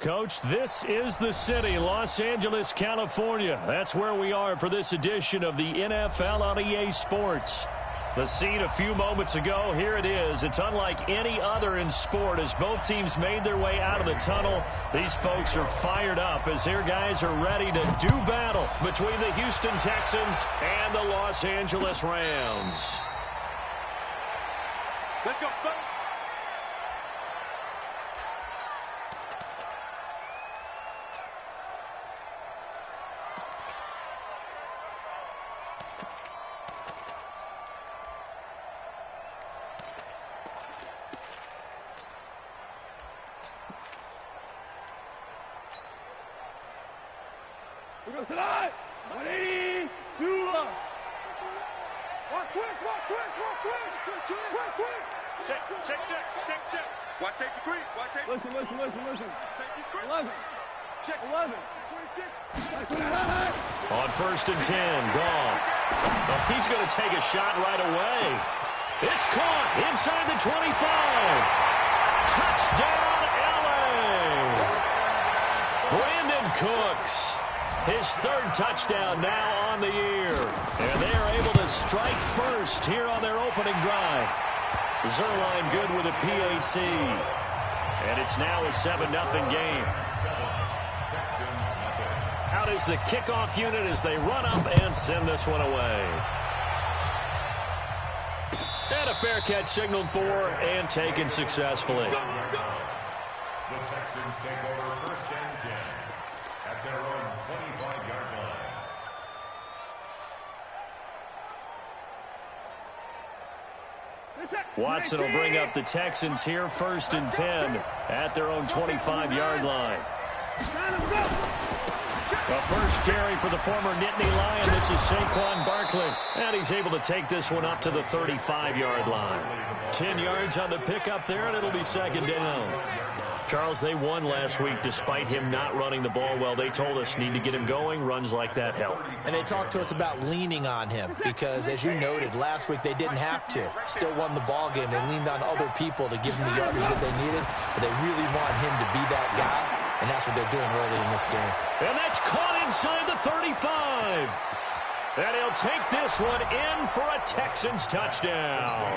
Coach. This is the city, Los Angeles, California. That's where we are for this edition of the NFL on EA Sports. The scene a few moments ago, here it is. It's unlike any other in sport as both teams made their way out of the tunnel. These folks are fired up as their guys are ready to do battle between the Houston Texans and the Los Angeles Rams. Let's go, folks. We go tonight. 180, 2 up. Watch twist, watch twist, watch twist. Twist, twist. Check. Watch safety creep. Watch safety. Listen. Safety creep. 11. Check. 11. 26. On 1st and 10, Goff. Oh, he's going to take a shot right away. It's caught inside the 25. Touchdown, LA. Brandon Cooks. His 3rd touchdown now on the year. And they are able to strike first here on their opening drive. Zerline good with a PAT. And it's now a 7-0 game. Out is the kickoff unit as they run up and send this one away. And a fair catch signaled for and taken successfully. The Texans take over 1st and 10 at their own 25-yard line. Watson will bring up the Texans here 1st and 10 at their own 25-yard line. The first carry for the former Nittany Lion. This is Saquon Barkley. And he's able to take this one up to the 35-yard line. 10 yards on the pickup there, and it'll be 2nd down. Charles, they won last week despite him not running the ball well. They told us need to get him going. Runs like that help. And they talked to us about leaning on him because, as you noted, last week they didn't have to. Still won the ball game. They leaned on other people to give them the yardage that they needed, but they really want him to be that guy, and that's what they're doing early in this game. And that's caught inside the 35. And he'll take this one in for a Texans touchdown.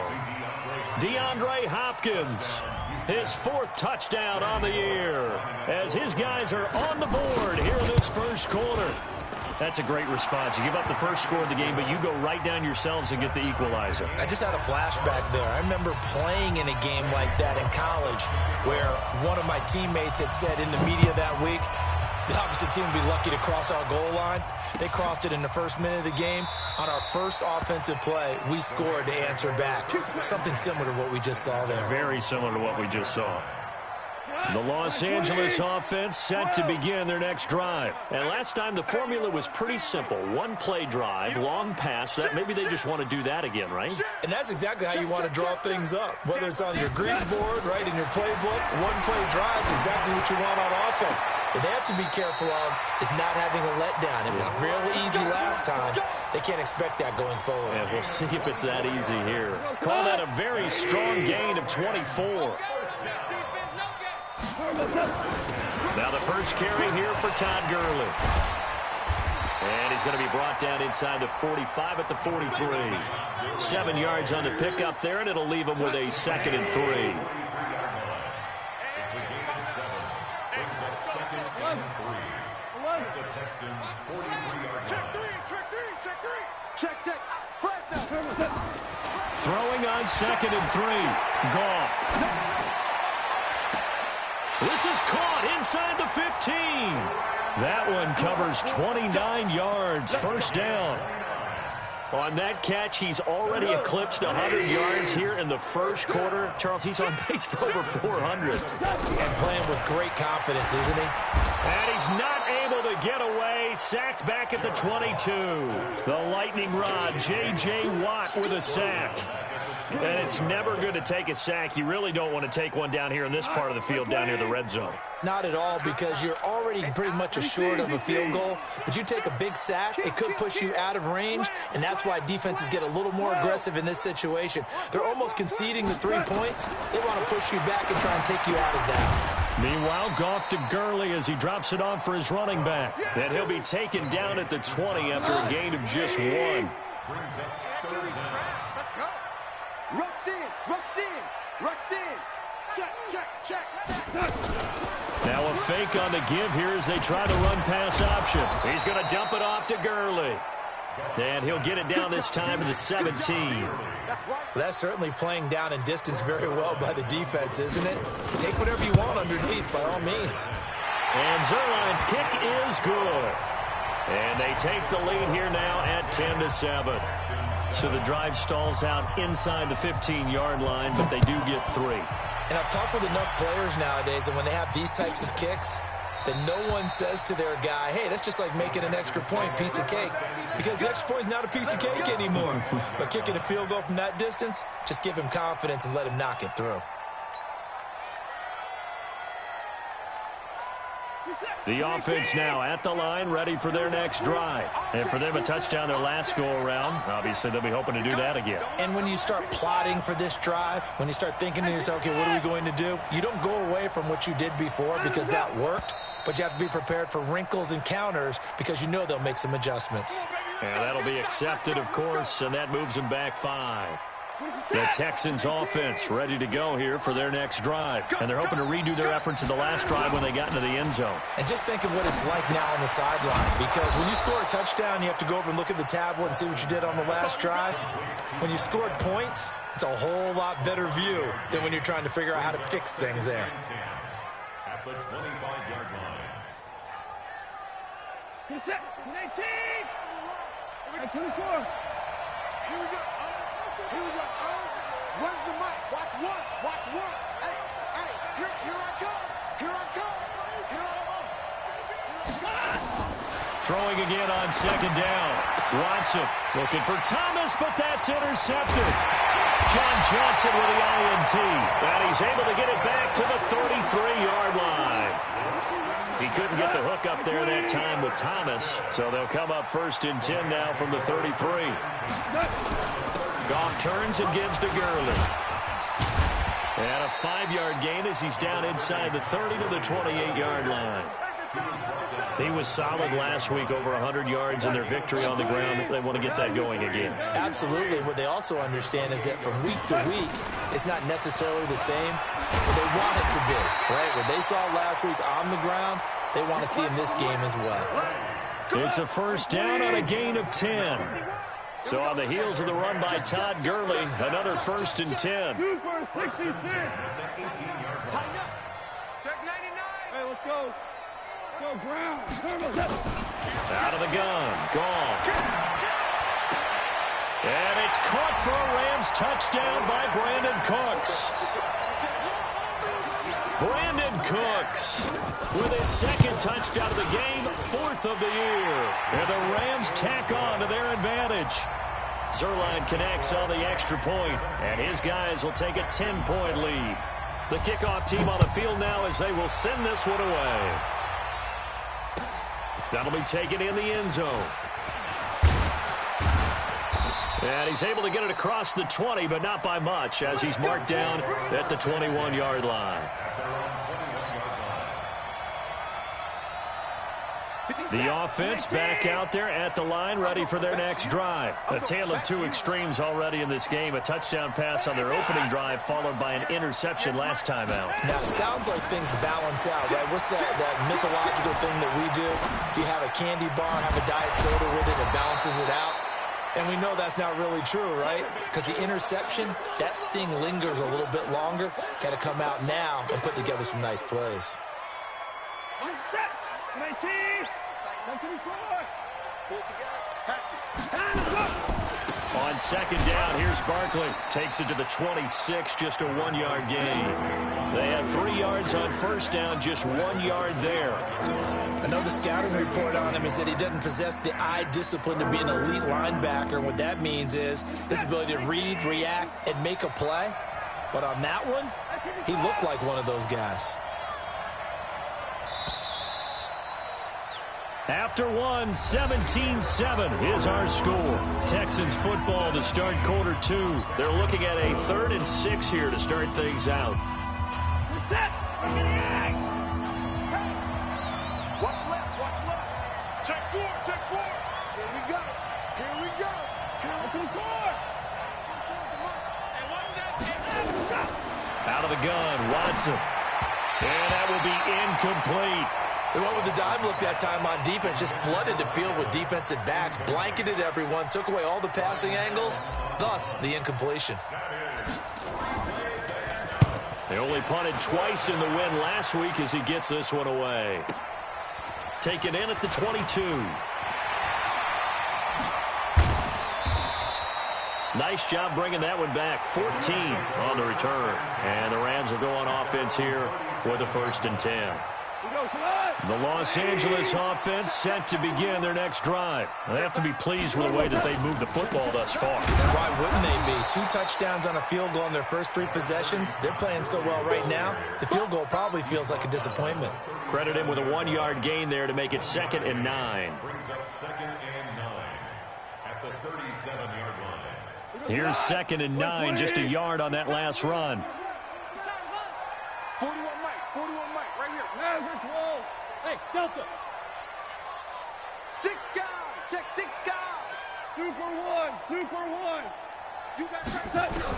DeAndre Hopkins, his 4th touchdown on the year as his guys are on the board here in this first quarter. That's a great response. You give up the first score of the game, but you go right down yourselves and get the equalizer. I just had a flashback there. I remember playing in a game like that in college where one of my teammates had said in the media that week, the opposite team would be lucky to cross our goal line. They crossed it in the first minute of the game. On our first offensive play, we scored to answer back. Something similar to what we just saw there. Very similar to what we just saw. The Los Angeles offense set to begin their next drive. And last time the formula was pretty simple. 1-play drive, long pass. Maybe they just want to do that again, right? And that's exactly how you want to draw things up. Whether it's on your grease board, right, in your playbook, 1-play drive is exactly what you want on offense. What they have to be careful of is not having a letdown. It was real easy last time. They can't expect that going forward. Yeah, we'll see if it's that easy here. Call that a very strong gain of 24. Now the first carry here for Todd Gurley. And he's going to be brought down inside the 45 at the 43. 7 yards on the pickup there, and it'll leave him with a 2nd and 3. It's a gain of 7. Brings up 2nd and 3. The Texans 43-yard line. Check. Flag down. Throwing on 2nd and 3. Goff. This is caught inside the 15. That one covers 29 yards. 1st down. On that catch, he's already eclipsed 100 yards here in the first quarter. Charles, he's on pace for over 400. And playing with great confidence, isn't he? And he's not able to get away. Sacked back at the 22. The lightning rod, J.J. Watt with a sack. And it's never good to take a sack. You really don't want to take one down here in this part of the field, down near the red zone. Not at all, because you're already pretty much assured of a field goal. But you take a big sack, it could push you out of range, and that's why defenses get a little more aggressive in this situation. They're almost conceding the 3 points. They want to push you back and try and take you out of that. Meanwhile, Goff to Gurley as he drops it off for his running back. And he'll be taken down at the 20 after a gain of just 1. Let's go. Rush in, rush in, rush in. Check, check, check. Now a fake on the give here as they try the run-pass option. He's going to dump it off to Gurley. And he'll get it down this time to the 17. That's certainly playing down in distance very well by the defense, isn't it? Take whatever you want underneath, by all means. And Zuerlein's kick is good. And they take the lead here now at 10-7. So the drive stalls out inside the 15-yard line, but they do get 3. And I've talked with enough players nowadays, and when they have these types of kicks, then no one says to their guy, hey, that's just like making an extra point, piece of cake. Because the extra point is not a piece of cake anymore. But kicking a field goal from that distance, just give him confidence and let him knock it through. The offense now at the line, ready for their next drive. And for them, a touchdown their last go-around. Obviously, they'll be hoping to do that again. And when you start plotting for this drive, when you start thinking to yourself, okay, what are we going to do? You don't go away from what you did before because that worked, but you have to be prepared for wrinkles and counters because you know they'll make some adjustments. And that'll be accepted, of course, and that moves them back 5. The Texans offense ready to go here for their next drive. And they're hoping to redo their efforts in the last drive when they got into the end zone. And just think of what it's like now on the sideline. Because when you score a touchdown, you have to go over and look at the tablet and see what you did on the last drive. When you scored points, it's a whole lot better view than when you're trying to figure out how to fix things there. At the 25-yard line. Get set. 19. 24. Here we go. Here we go. Run the mic. Watch one. Watch one. Hey, hey. Here I come. Here I come. Here I come. Throwing again on second down. Watson looking for Thomas, but that's intercepted. John Johnson with the INT. And he's able to get it back to the 33-yard line. He couldn't get the hook up there that time with Thomas, so they'll come up 1st and 10 now from the 33. Goff turns and gives to Gurley. And a 5-yard gain as he's down inside the 30 to the 28-yard line. He was solid last week, over 100 yards in their victory on the ground. They want to get that going again. Absolutely. What they also understand is that from week to week, it's not necessarily the same, but they want it to be, right? What they saw last week on the ground, they want to see in this game as well. It's a 1st down on a gain of 10. So on the heels of the run by Todd Gurley, another 1st and 10. Two for a 60 10. Tighten up. Check 99. Hey, let's go. Go ground. Out of the gun. Gone. And it's caught for a Rams touchdown by Brandon Cooks. Brandon Cooks with his 2nd touchdown of the game, 4th of the year. And the Rams tack on to their advantage. Zuerlein connects on the extra point, and his guys will take a 10-point lead. The kickoff team on the field now as they will send this one away. That'll be taken in the end zone. And he's able to get it across the 20, but not by much, as he's marked down at the 21-yard line. The offense back out there at the line, ready for their next drive. A tale of two extremes already in this game. A touchdown pass on their opening drive, followed by an interception last time out. Now, it sounds like things balance out, right? What's that mythological thing that we do? If you have a candy bar, have a diet soda with it, it balances it out. And we know that's not really true, right? Because the interception, that sting lingers a little bit longer. Got to come out now and put together some nice plays. One set. 19. 124. Pull it together. Pass it. On second down, here's Barkley. Takes it to the 26, just a 1-yard gain. They had 3 yards on 1st down, just 1 yard there. Another scouting report on him is that he doesn't possess the eye discipline to be an elite linebacker. And what that means is his ability to read, react, and make a play. But on that one, he looked like one of those guys. After one, 17-7 is our score. Texans football to start quarter 2. They're looking at a 3rd and 6 here to start things out. Set. Look at the egg. gun. Watson. And that will be incomplete. They went with the dime look that time on defense, just flooded the field with defensive backs, blanketed everyone, took away all the passing angles, thus the incompletion. They only punted twice in the win last week as he gets this one away. Taken in at the 22. Nice job bringing that one back. 14 on the return. And the Rams will go on offense here for the 1st and 10. The Los Angeles offense set to begin their next drive. They have to be pleased with the way that they've moved the football thus far. Why wouldn't they be? 2 touchdowns on a field goal in their first 3 possessions. They're playing so well right now, the field goal probably feels like a disappointment. Credit him with a 1-yard gain there to make it 2nd and 9. Brings up 2nd and 9 at the 37-yard line. Here's 2nd and 9, just a yard on that last run. 41 Mike, right here. Nazareth wall. Hey, Delta. 6 guys. Check 6 guys. Super one. You got touchdown.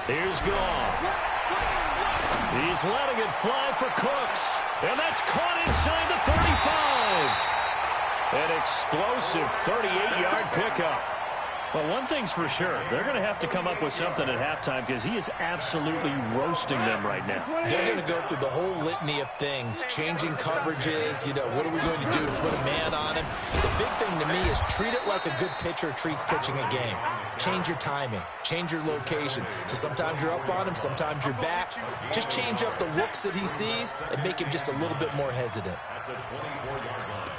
Here's Goff. He's letting it fly for Cooks. And that's caught inside the 35. An explosive 38-yard pickup. Well, one thing's for sure. They're going to have to come up with something at halftime because he is absolutely roasting them right now. They're going to go through the whole litany of things, changing coverages, what are we going to do to put a man on him? The big thing to me is treat it like a good pitcher treats pitching a game. Change your timing, change your location. So sometimes you're up on him, sometimes you're back. Just change up the looks that he sees and make him just a little bit more hesitant. At the 24-yard line.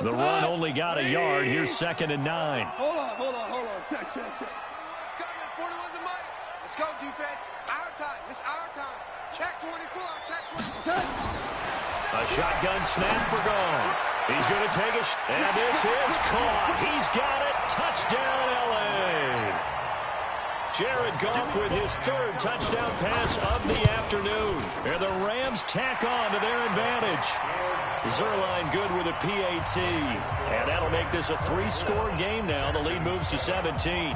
The run only got a yard. Here's 2nd and 9. Hold on. Check. Let's go, man. 41's the mic. Let's go, defense. Our time. It's our time. Check 24. Check 24. A shotgun snap for Goff. He's going to take and this is caught. He's got it. Touchdown, L.A. Jared Goff with his 3rd touchdown pass of the afternoon. And the Rams tack on to their advantage. Zuerlein good with a PAT. And that'll make this a 3-score game now. The lead moves to 17.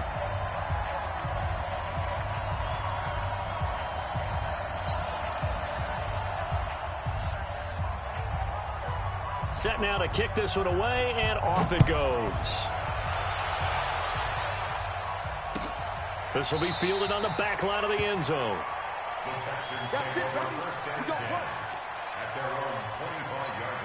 Set now to kick this one away, and off it goes. This will be fielded on the back line of the end zone. That's it, buddy. We got work. At their own 25-yard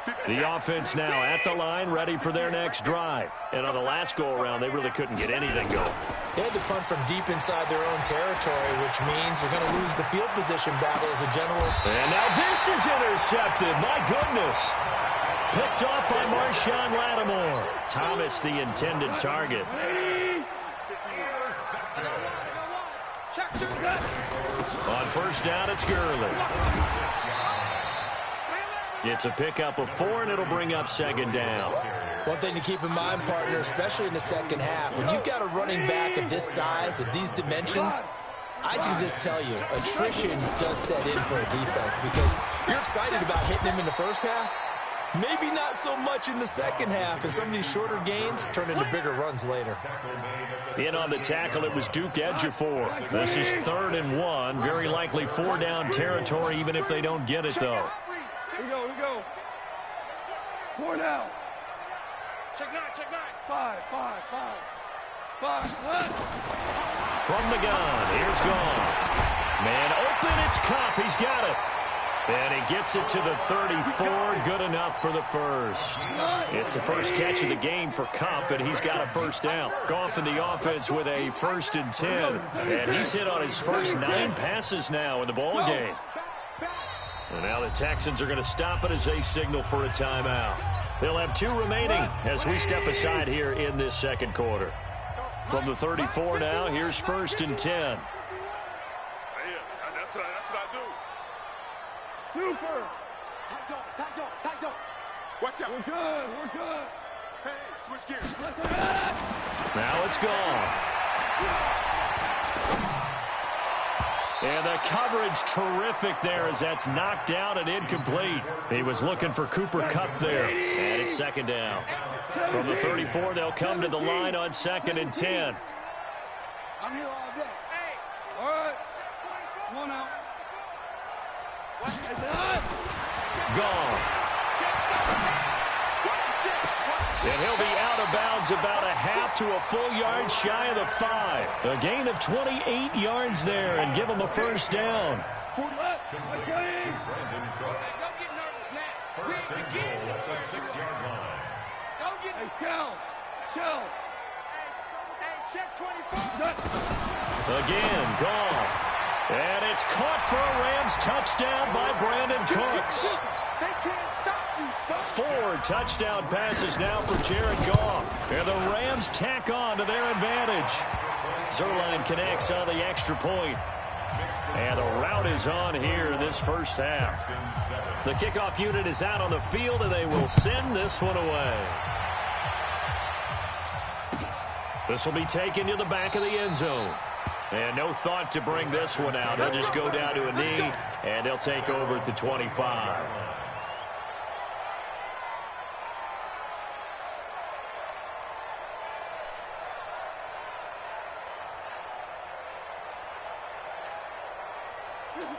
line. The offense now at the line, ready for their next drive. And on the last go-around, they really couldn't get anything going. They had to punt from deep inside their own territory, which means they're going to lose the field position battle as a general. And now this is intercepted. My goodness. Picked off by Marshawn Lattimore. Thomas, the intended target. On 1st down, it's Gurley. It's a pickup of 4, and it'll bring up 2nd down. One thing to keep in mind, partner, especially in the second half, when you've got a running back of this size, of these dimensions, I can just tell you, attrition does set in for a defense because you're excited about hitting him in the first half. Maybe not so much in the second half, and some of these shorter gains turn into bigger runs later. In on the tackle, it was Duke Ejiofor. This is 3rd and 1. Very likely 4-down territory, even if they don't get it, though. Here we go. 4 now. Check 9. 5. From the gun, here's Goff. Man open, it's Kupp. He's got it. And he gets it to the 34. Good enough for the 1st. It's the first catch of the game for Kupp, and he's got a 1st down. Goff in the offense with a 1st and 10. And he's hit on his first 9 passes now in the ball game. And now the Texans are going to stop it as they signal for a timeout. They'll have 2 remaining as we step aside here in this second quarter. From the 34 now, here's 1st and 10. Yeah, that's what I do. Super. Tight dog. Watch out. We're good. Hey, switch gears. Now it's Goff. And the coverage terrific there as that's knocked down and incomplete. He was looking for Cooper Kupp there. And it's second down. From the 34, they'll come to the line on 2nd and 10. I'm here all day. All right. Come on out. Goff. And he'll be out of bounds about a half to a full yard shy of the 5. A gain of 28 yards there and give him a first down. Don't get nervous now. First and goal at the 6-yard line. Don't get Shell. Hey, check 24. Again, Goff. And it's caught for a Rams touchdown by Brandon Cooks. They can't stop you, son. 4 touchdown passes now for Jared Goff. And the Rams tack on to their advantage. Zuerlein connects on the extra point. And the route is on here in this first half. The kickoff unit is out on the field, and they will send this one away. This will be taken to the back of the end zone. And no thought to bring this one out. He'll just go down to a knee, and they'll take over at the 25.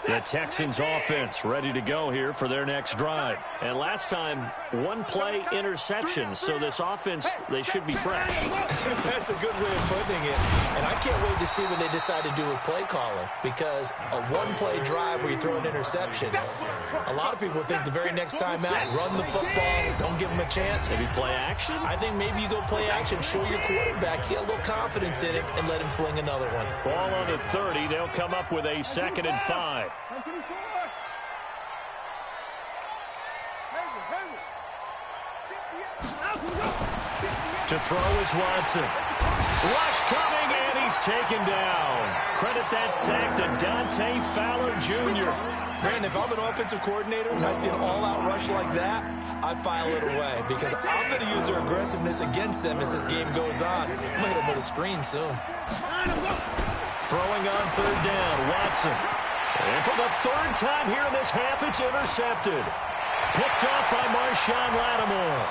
The Texans offense ready to go here for their next drive. And last time, 1 play interception. So this offense, they should be fresh. That's a good way of putting it. And I can't wait to see what they decide to do with play calling. Because a 1-play drive where you throw an interception, a lot of people think the very next time out, run the football, don't give them a chance. Maybe play action? I think maybe you go play action, show your quarterback, get a little confidence in him, and let him fling another one. Ball on the 30. They'll come up with a 2nd and 5. To throw is Watson. Rush coming, and he's taken down. Credit that sack to Dante Fowler Jr. Brandon, if I'm an offensive coordinator and I see an all-out rush like that, I file it away because I'm going to use their aggressiveness against them as this game goes on. I'm going to hit them with a screen soon. Throwing on 3rd down, Watson. And for the 3rd time here in this half, it's intercepted. Picked up by Marshawn Lattimore.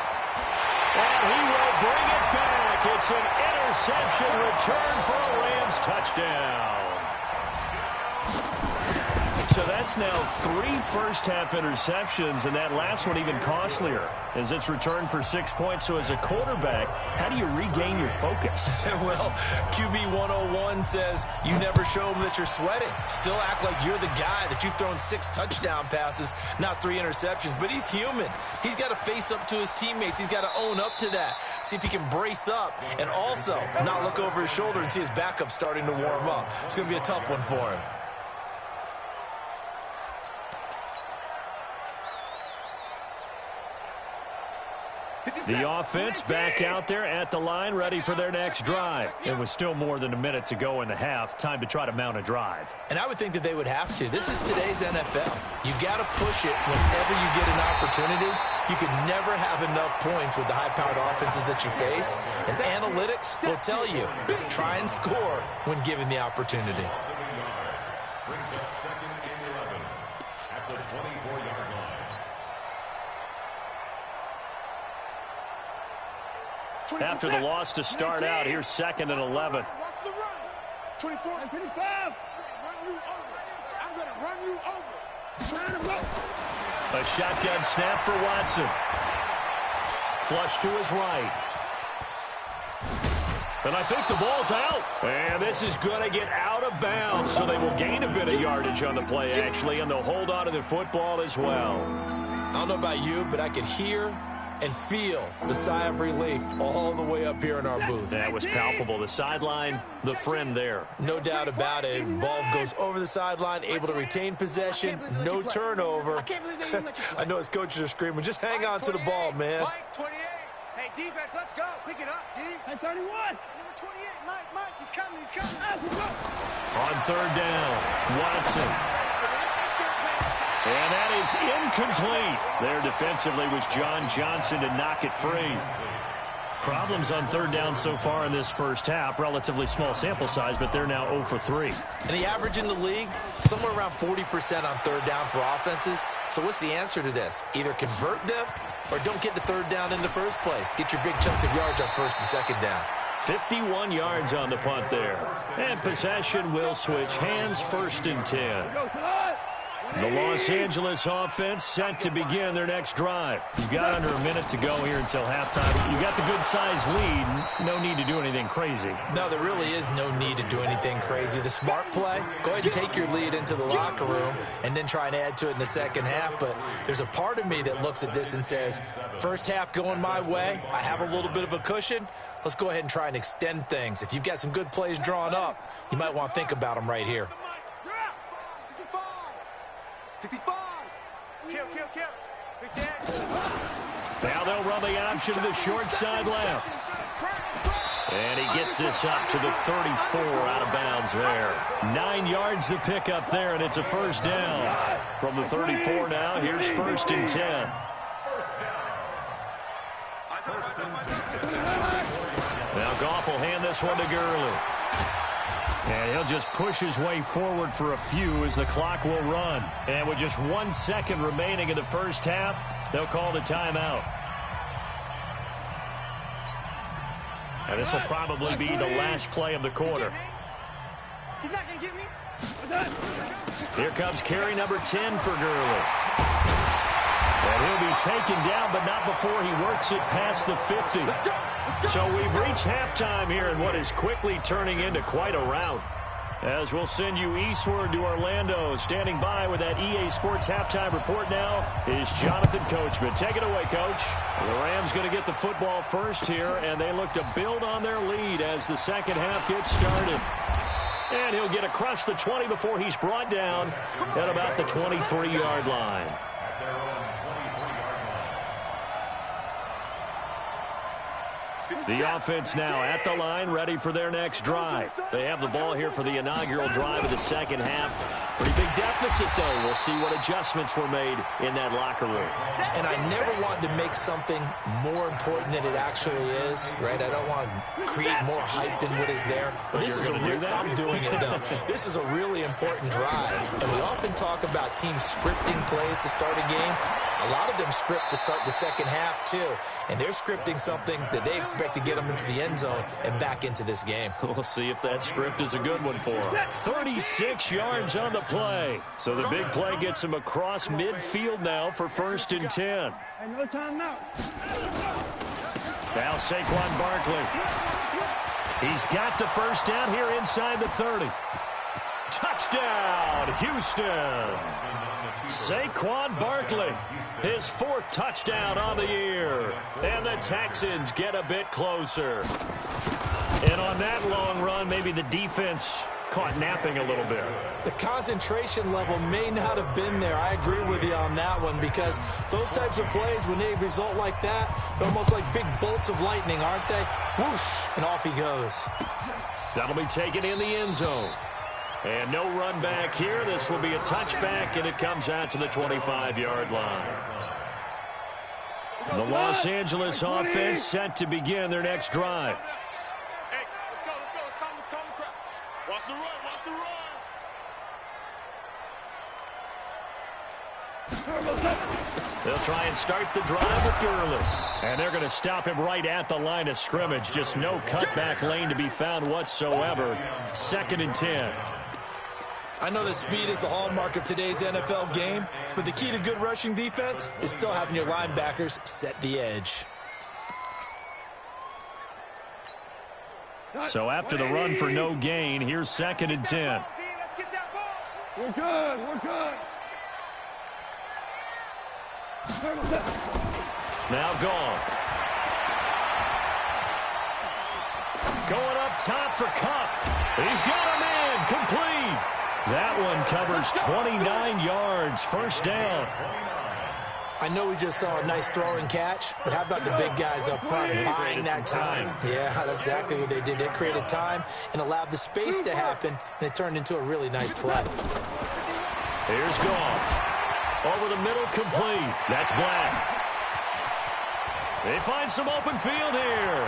And he will bring it back. It's an interception return for a Rams touchdown. So that's now 3 first-half interceptions, and that last one even costlier as it's returned for 6 points. So as a quarterback, how do you regain your focus? Well, QB 101 says you never show them that you're sweating. Still act like you're the guy, that you've thrown 6 touchdown passes, not 3 interceptions. But he's human. He's got to face up to his teammates. He's got to own up to that. See if he can brace up and also not look over his shoulder and see his backup starting to warm up. It's going to be a tough one for him. The offense back out there at the line, ready for their next drive. It was still more than a minute to go in the half. Time to try to mount a drive. And I would think that they would have to. This is today's NFL. You got to push it whenever you get an opportunity. You can never have enough points with the high-powered offenses that you face. And analytics will tell you, try and score when given the opportunity. Brings up 2nd and 11 at the 24-yard line. After the loss to start out, here's 2nd and 11. Watch the run. 24 and 25. Run you over. I'm going to run you over. Trying to go. A shotgun snap for Watson. Flush to his right. And I think the ball's out. And this is going to get out of bounds, so they will gain a bit of yardage on the play, actually, and they'll hold on to the football as well. I don't know about you, but I could hear and feel the sigh of relief all the way up here in our booth. That was palpable. The sideline, the friend there. No doubt about it. Ball goes over the sideline, able to retain possession, no turnover. I know his coaches are screaming, just hang on to the ball, man. Mike, 28. Hey, defense, let's go. Pick it up, D. Hey, 31. Number 28, Mike, he's coming, he's coming. On 3rd down, Watson. And that is incomplete. There defensively was John Johnson to knock it free. problems on third down so far in this first half. Relatively small sample size, but they're now 0 for 3. And the average in the league, somewhere around 40% on third down for offenses. So what's the answer to this? Either convert them or don't get the third down in the first place. Get your big chunks of yards on first and second down. 51 yards on the punt there. And possession will switch hands, 1st and 10. The Los Angeles offense set to begin their next drive. You've got under a minute to go here until halftime. You've got the good-sized lead. No need to do anything crazy. No, there really is no need to do anything crazy. The smart play, go ahead and take your lead into the locker room and then try and add to it in the second half. But there's a part of me that looks at this and says, first half going my way, I have a little bit of a cushion. Let's go ahead and try and extend things. If you've got some good plays drawn up, you might want to think about them right here. 65. Kill. Now they'll run the option to the short side left. And he gets this up to the 34 out of bounds there. 9 yards to pick up there, and it's a first down. From the 34 now, here's 1st and 10. Now Goff will hand this one to Gurley. And he'll just push his way forward for a few as the clock will run. And with just 1 second remaining in the first half, they'll call the timeout. And this will probably be the last play of the quarter. He's not going to get me. Here comes carry number 10 for Gurley. And he'll be taken down, but not before he works it past the 50. So we've reached halftime here in what is quickly turning into quite a rout. As we'll send you eastward to Orlando. Standing by with that EA Sports halftime report now is Jonathan Coachman. Take it away, Coach. The Rams going to get the football first here, and they look to build on their lead as the second half gets started. And he'll get across the 20 before he's brought down at about the 23-yard line. The offense now at the line, ready for their next drive. They have the ball here for the inaugural drive of the second half. Pretty big deficit, though. We'll see what adjustments were made in that locker room. And I never want to make something more important than it actually is, right? I don't want to create more hype than what is there. But this is I'm doing it, though. This is a really important drive. And we often talk about teams scripting plays to start a game. A lot of them script to start the second half, too. And they're scripting something that they expect to get them into the end zone and back into this game. We'll see if that script is a good one for them. 36 yards on the play. So the big play gets him across midfield now for 1st and 10. Hey, no timeout. Now Saquon Barkley. He's got the first down here inside the 30. Touchdown, Houston. Saquon Barkley, his 4th touchdown on the year. And the Texans get a bit closer. And on that long run, maybe the defense caught napping a little bit. The concentration level may not have been there. I agree with you on that one, because those types of plays, when they result like that, they're almost like big bolts of lightning, aren't they? Whoosh, and off he goes. That'll be taken in the end zone. And no run back here. This will be a touchback, and it comes out to the 25-yard line. The Los Angeles offense set to begin their next drive. Hey, let's go. Calm the crowd. Watch the run. They'll try and start the drive with Gurley. And they're going to stop him right at the line of scrimmage. Just no cutback lane to be found whatsoever. 2nd and 10. I know that speed is the hallmark of today's NFL game, but the key to good rushing defense is still having your linebackers set the edge. So after the run for no gain, here's 2nd and 10. Let's get that ball. We're good. Now gone. Going up top for Kupp. He's got a man complete. That one covers 29 yards. First down. I know we just saw a nice throwing catch, but how about the big guys up front buying that time? Yeah, that's exactly what they did. They created time and allowed the space to happen, and it turned into a really nice play. Here's Goff. Over the middle, complete. That's Black. They find some open field here.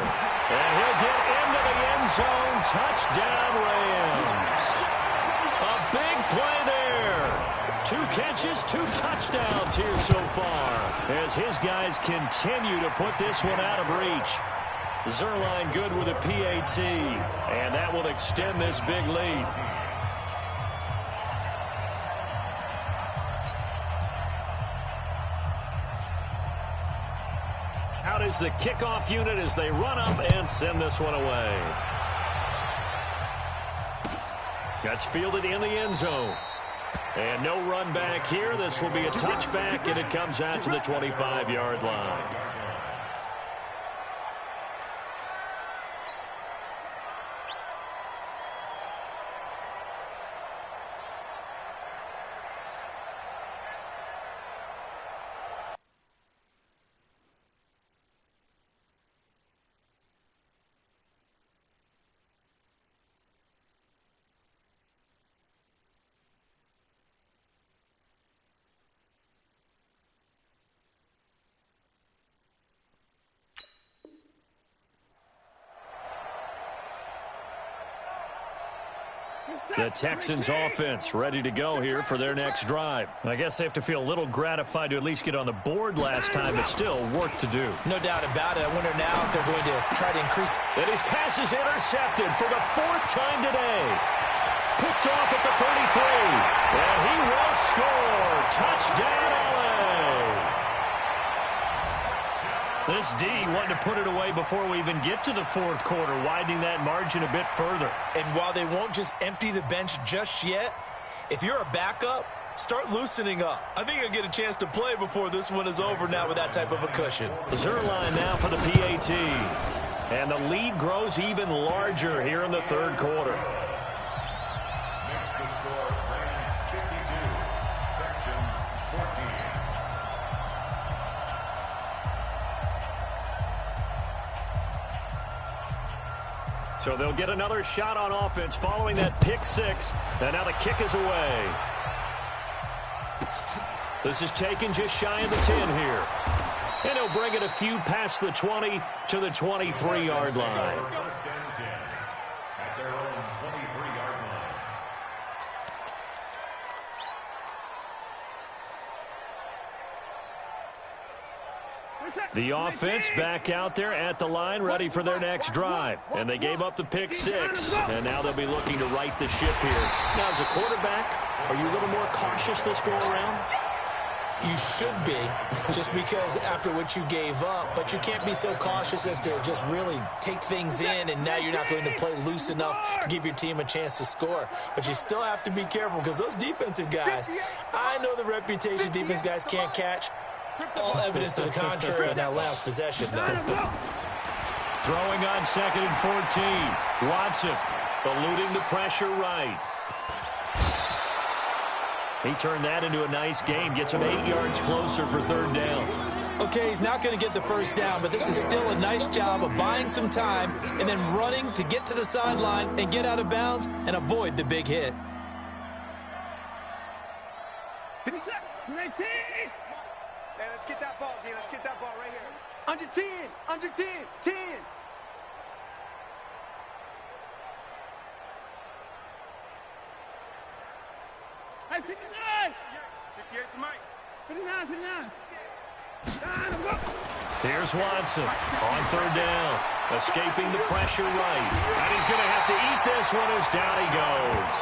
And he'll get into the end zone. Touchdown, Rams. A big play there. 2 catches, 2 touchdowns here so far, as his guys continue to put this one out of reach. Zuerlein good with a PAT, and that will extend this big lead. Out is the kickoff unit as they run up and send this one away. That's fielded in the end zone. And no run back here. This will be a touchback, and it comes out to the 25-yard line. The Texans offense ready to go here for their next drive. I guess they have to feel a little gratified to at least get on the board last time, but still work to do. No doubt about it. I wonder now if they're going to try to increase. And his pass is intercepted for the 4th time today. Picked off at the 33. And he will score. Touchdown, LA. This D wanted to put it away before we even get to the 4th quarter, widening that margin a bit further. And while they won't just empty the bench just yet, if you're a backup, start loosening up. I think you'll get a chance to play before this one is over now with that type of a cushion. Zuerlein now for the PAT. And the lead grows even larger here in the 3rd quarter. Makes the score Rams 52, Texans 14. So they'll get another shot on offense following that pick 6. And now the kick is away. This is taken just shy of the 10 here. And he'll bring it a few past the 20 to the 23-yard line. First and 10 at their own 23-yard line. The offense back out there at the line, ready for their next drive. And they gave up the pick 6, and now they'll be looking to right the ship here. Now, as a quarterback, are you a little more cautious this go-around? You should be, just because after what you gave up, but you can't be so cautious as to just really take things in, and now you're not going to play loose enough to give your team a chance to score. But you still have to be careful, because those defensive guys, I know the reputation defense guys can't catch. All evidence to the contrary on that last possession, though. Throwing on 2nd and 14. Watson eluding the pressure right. He turned that into a nice gain. Gets him 8 yards closer for 3rd down. Okay, he's not going to get the first down, but this is still a nice job of buying some time and then running to get to the sideline and get out of bounds and avoid the big hit. 19. Hey, let's get that ball, D. Let's get that ball right here. Under 10. Under 10. 10. Hey, 59. 58 to Mike. 59, 59. Here's Watson on 3rd down. Escaping the pressure right. And he's going to have to eat this one as down he goes.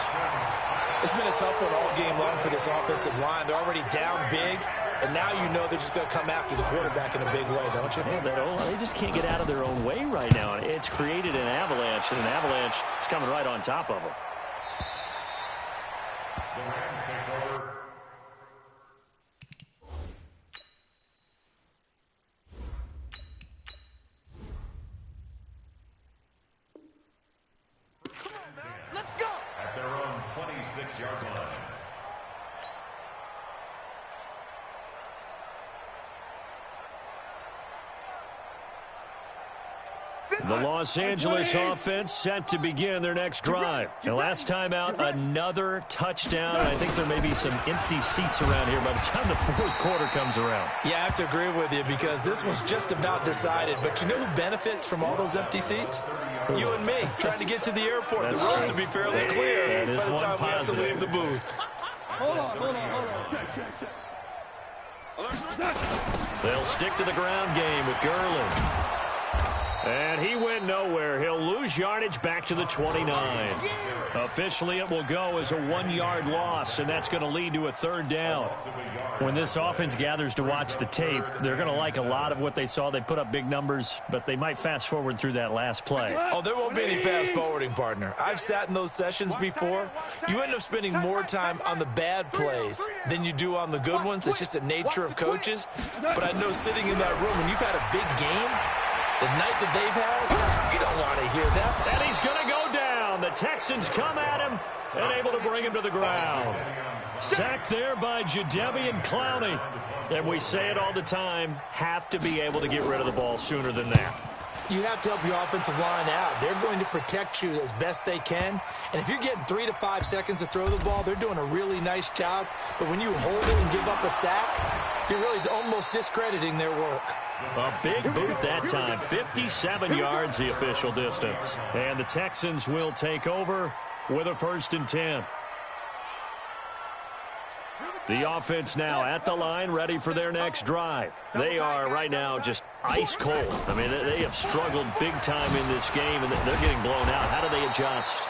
It's been a tough one all game long for this offensive line. They're already down big, and now you know they're just going to come after the quarterback in a big way, don't you? Yeah, they just can't get out of their own way right now. It's created an avalanche, and an avalanche is coming right on top of them. The Rams take over. Let's go. At their own 26-yard line. The Los Angeles offense set to begin their next drive. And last time out, another touchdown. I think there may be some empty seats around here by the time the fourth quarter comes around. Yeah, I have to agree with you because this was just about decided. But you know who benefits from all those empty seats? You and me, trying to get to the airport. The road to be fairly clear by the time we have to leave the booth. Hold on. They'll stick to the ground game with Gurley. And he went nowhere. He'll lose yardage back to the 29. Officially, it will go as a 1-yard loss, and that's going to lead to a third down. When this offense gathers to watch the tape, they're going to like a lot of what they saw. They put up big numbers, but they might fast forward through that last play. Oh, there won't be any fast forwarding, partner. I've sat in those sessions before. You end up spending more time on the bad plays than you do on the good ones. It's just the nature of coaches. But I know sitting in that room, when you've had a big game, the night that they've had, you don't want to hear that. And he's going to go down. The Texans come at him and able to bring him to the ground. Sacked there by Jadeveon Clowney. And we say it all the time, have to be able to get rid of the ball sooner than that. You have to help your offensive line out. They're going to protect you as best they can. And if you're getting 3 to 5 seconds to throw the ball, they're doing a really nice job. But when you hold it and give up a sack, you're really almost discrediting their work. A big boot that time. 57 yards the official distance. And the Texans will take over with a 1st and 10. The offense now at the line, ready for their next drive. They are right now just ice cold. I mean, they have struggled big time in this game, and they're getting blown out. How do they adjust?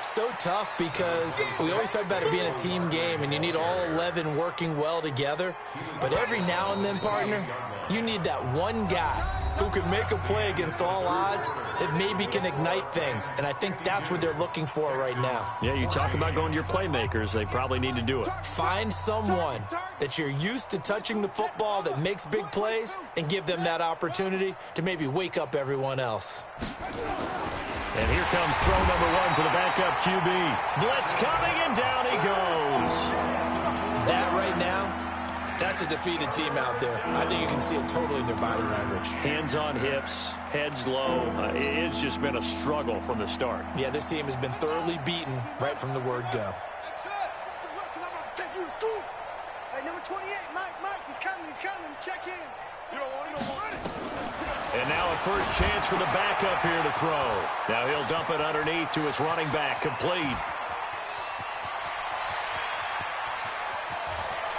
So tough because we always talk about it being a team game, and you need all 11 working well together. But every now and then, partner, you need that one guy who can make a play against all odds that maybe can ignite things. And I think that's what they're looking for right now. Yeah, you talk about going to your playmakers. They probably need to do it. Find someone that you're used to touching the football that makes big plays and give them that opportunity to maybe wake up everyone else. And here comes throw number 1 for the backup QB. Blitz coming, and down he goes. That right now, that's a defeated team out there. I think you can see it totally in their body language. Hands on hips, heads low. It's just been a struggle from the start. Yeah, this team has been thoroughly beaten right from the word go. Hey, number 28, Mike, he's coming. Check in. You don't want it. And now a first chance for the backup here to throw. Now he'll dump it underneath to his running back, complete.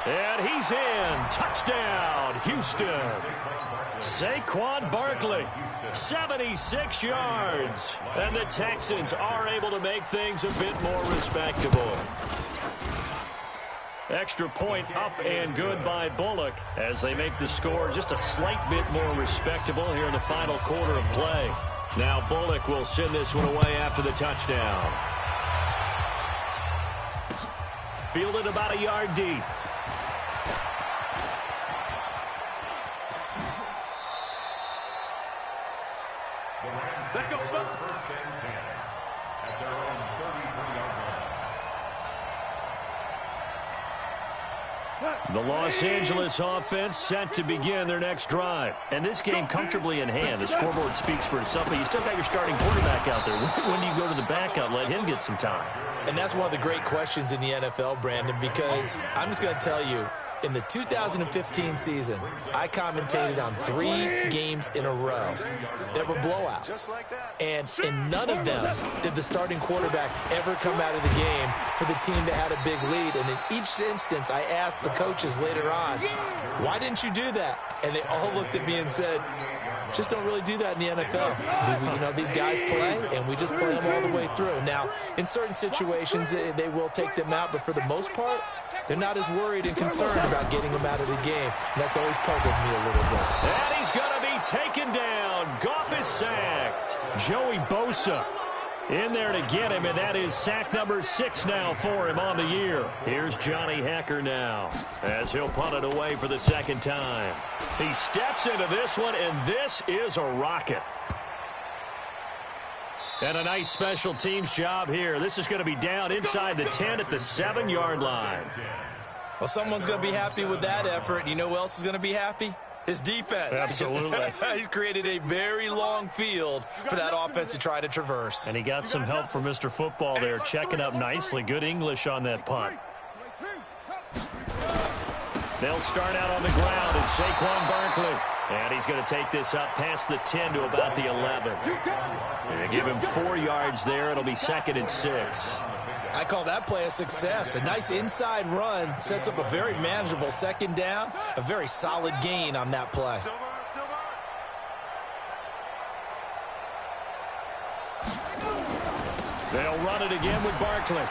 And he's in. Touchdown, Houston. Saquon Barkley, 76 yards. And the Texans are able to make things a bit more respectable. Extra point up and good by Bullock as they make the score just a slight bit more respectable here in the final quarter of play. Now Bullock will send this one away after the touchdown. Fielded about a yard deep. Let's go, first and 10 at their own 33-yard line. The Los Angeles offense set to begin their next drive. And this game comfortably in hand. The scoreboard speaks for itself, but you still got your starting quarterback out there. When do you go to the backup? Let him get some time. And that's one of the great questions in the NFL, Brandon, because I'm just going to tell you, in the 2015 season, I commentated on 3 games in a row that were blowouts. And in none of them did the starting quarterback ever come out of the game for the team that had a big lead. And in each instance, I asked the coaches later on, why didn't you do that? And they all looked at me and said, just don't really do that in the NFL. You know, these guys play, and we just play them all the way through. Now, in certain situations, they will take them out, but for the most part, they're not as worried and concerned about getting them out of the game. And that's always puzzled me a little bit. And he's going to be taken down. Goff is sacked. Joey Bosa in there to get him, and that is sack number 6 now for him on the year. Here's Johnny Hekker now as he'll punt it away for the second time. He steps into this one, and this is a rocket. And a nice special teams job here. This is going to be down inside the 10 at the 7-yard line. Well, someone's going to be happy with that effort. You know who else is going to be happy? His defense. Absolutely. He's created a very long field for that offense to try to traverse. And he got some help from Mr. Football there, checking up nicely. Good English on that punt. They'll start out on the ground, and Saquon Barkley. And he's going to take this up past the 10 to about the 11. They give him 4 yards there. It'll be 2nd and 6. I call that play a success. A nice inside run sets up a very manageable 2nd down. A very solid gain on that play. They'll run it again with Barkley.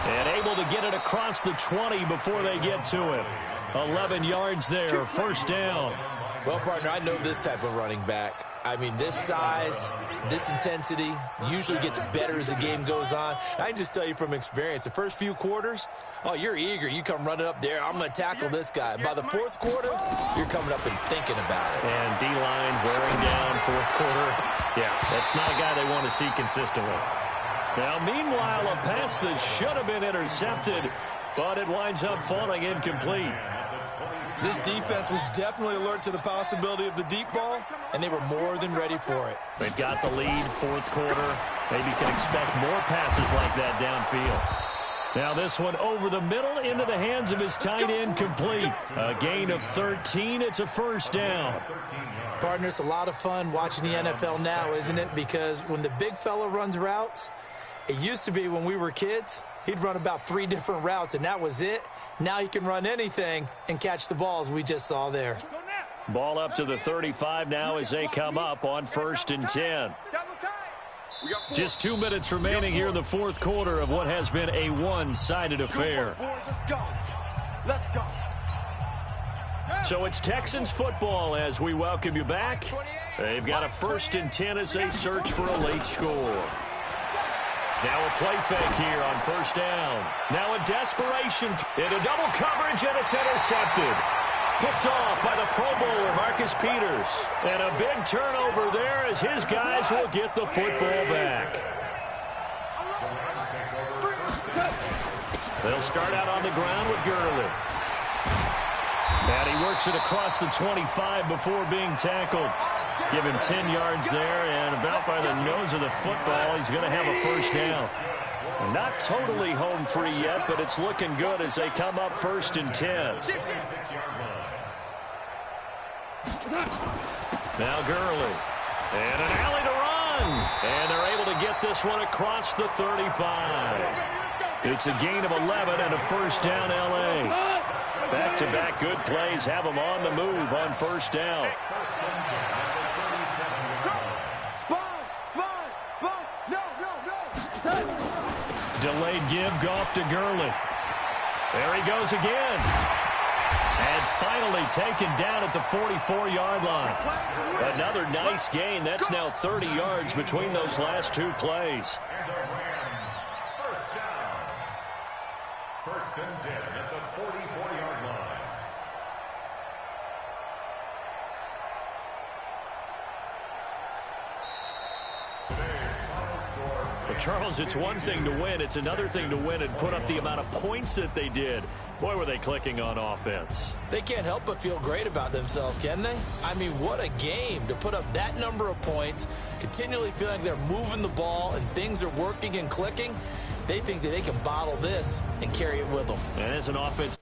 And able to get it across the 20 before they get to him. 11 yards there, 1st down. Well, partner, I know this type of running back. I mean, this size, this intensity usually gets better as the game goes on. I can just tell you from experience, the first few quarters, oh, you're eager. You come running up there, I'm going to tackle this guy. By the 4th quarter, you're coming up and thinking about it. And D-line wearing down 4th quarter. Yeah, that's not a guy they want to see consistently. Now, meanwhile, a pass that should have been intercepted, but it winds up falling incomplete. This defense was definitely alert to the possibility of the deep ball, and they were more than ready for it. They've got the lead, 4th quarter. Maybe can expect more passes like that downfield. Now this one over the middle into the hands of his tight end, complete. A gain of 13. It's a 1st down. Partner, it's a lot of fun watching the NFL now, isn't it? Because when the big fella runs routes, it used to be when we were kids, he'd run about 3 different routes, and that was it. Now he can run anything and catch the balls we just saw there. Ball up to the 35 now as they come up on 1st and 10. Just 2 minutes remaining here in the 4th quarter of what has been a one-sided affair. Let's go. So it's Texans football as we welcome you back. They've got a 1st and 10 as they search for a late score. Now a play fake here on 1st down. Now a desperation into double coverage, and it's intercepted. Picked off by the Pro Bowler, Marcus Peters. And a big turnover there as his guys will get the football back. They'll start out on the ground with Gurley. And he works it across the 25 before being tackled. Give him 10 yards there, and about by the nose of the football, he's going to have a 1st down. Not totally home free yet, but it's looking good as they come up 1st and 10. Now Gurley. And an alley to run. And they're able to get this one across the 35. It's a gain of 11 and a 1st down, L.A. Back-to-back good plays have them on the move on 1st down. Delayed give, Goff to Gurley. There he goes again. And finally taken down at the 44-yard line. Another nice gain. That's now 30 yards between those last 2 plays. First down. 1st and 10 at the 44-yard line. Well, Charles, it's one thing to win. It's another thing to win and put up the amount of points that they did. Boy, were they clicking on offense. They can't help but feel great about themselves, can they? I mean, what a game to put up that number of points, continually feeling like they're moving the ball and things are working and clicking. They think that they can bottle this and carry it with them. And as an offense